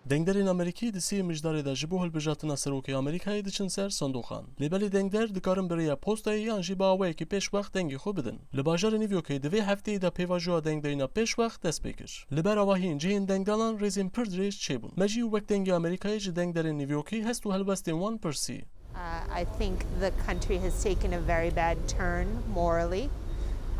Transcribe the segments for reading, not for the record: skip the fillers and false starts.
Dengderên Amerîkî di sê mijdarê de ji bo hilbijartina Serokê Amerîkayê diçin ser sandoqan. Lêbelê dengder dikarin birêya postayê yan jî bi awayekî pêşwext dengê xwe bidin. Li bajarê New Yorkê di vê hefteyê de pêvajoya dengderîna pêşwext dest pê kir. Li ber avahiyên cihên dengdalan rêzên pir dirêj çêbûn. Me jî wek dengê Amerîkayê ji dengderên New Yorkê hest û helbestên wan pirsî. I think the country has taken a very bad turn morally.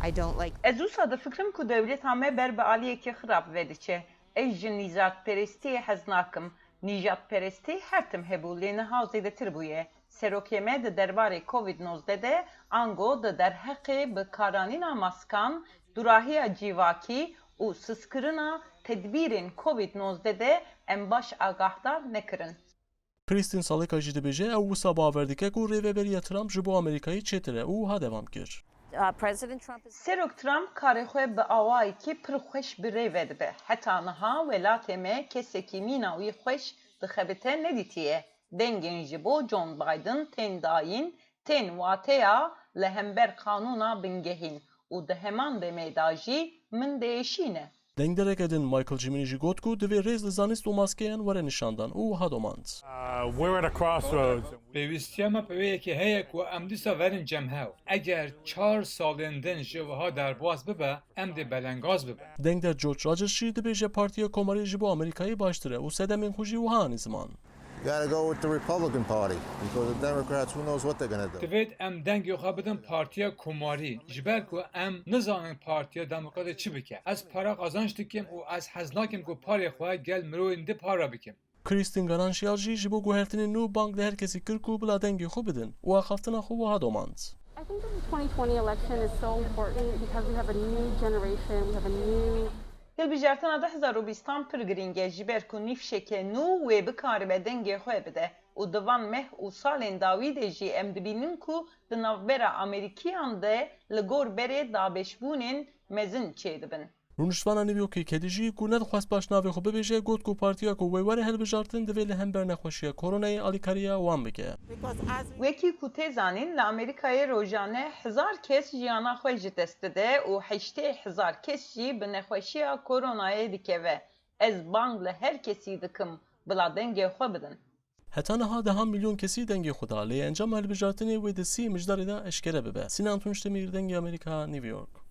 I don't like. Ez wisa difikirim ku dewlet me ber bi aliyekê xirab vediçe. Ez ji nîjatperestiyê hez nakim. Nîjatperestî her tim hebû lê niha zêdetir bûye. Serokê me di derbarê Covid-19 de ango di derheqê bi karanîna maskan, durahiya cîvakî û sıskirina tedbîrên Covid-19 de em baş agahdar nekirin. Kristin Salêka jî dibêje ew wisa bawer dike ku rêveberiya Trump ji bo Amerîkayê çêtir e û ha devam kir. President Trump is. Serok Trump karê xwe bi awayekî pir xweş bi rê vedibe. Heta niha welatê me kesekî mîna wî xweş dixebite nedîtiye. Dengên ji bo John Biden tên dayîn, tên wateya li hember qanûna bingehîn û di heman demê da jî min değişîne. Dengderek edin Michael Cimini jî got ku divê rêz li zanist û maskeyan were nîşandan û ha domand. We're at a crossroads. Pêwîstiya me peveyekê heye ku em dîsa verin cemhew. Eger 4 salên din ji wiha derbas bibe, em dê belengaz bibe. Dengder George Rogers jî dibêje Partiya Komarê ji bo Amerîkayê baştir e û sedemên xwe jî wiha anî ziman. You got to go with the Republican Party because the Democrats, who knows what they're going to do. Divêt em dengê xwe bidin Partiya Komarî ji ber ku em nizanin Partiya Demokratê çi bike. Ez para qazanç dikim û ez hez nakim ku parê xwe gel mirovên di para bikim. Kristin Garanşiyal jî ji bo guhertinên nû bank li herkesî kir ku bila dengê xwe bidin û axaftina xwe wiha domand. I think that the 2020 election is so important because we have a new generation, we have a new. Hilbijartina 2020 pir giring e ji ber ku nîvşeke nû wê bikaribe dengê xwe bide û di van meh û salên dawî de jî em dibînin ku di navbera Amerîkiyan de li gor berê dabeşbûnên mezin çêdibin. Rûniştvana New Yorkê kedî jî ku nedixwast baş navê xwe bibêje got ku partiya ku wê were hilbijartin divê li hember nexweşiya koronayê alîkariya wan bike. Wekî ku tê zanîn li Amerîkayê rojane 1000 kes jiyana xwe ji dest dide û 80,000 kes jî bi nexweşiya koronayê dikeve. Ez bang li her kesî dikim bila dengê xwe bidin. Heta niha deha milyon kesî dengê xwe da lê encama hilbijartinê wê di sê mijdarê de eşkere bibe. Sinan Tunçdemîr, Dengê Amerîka, New York.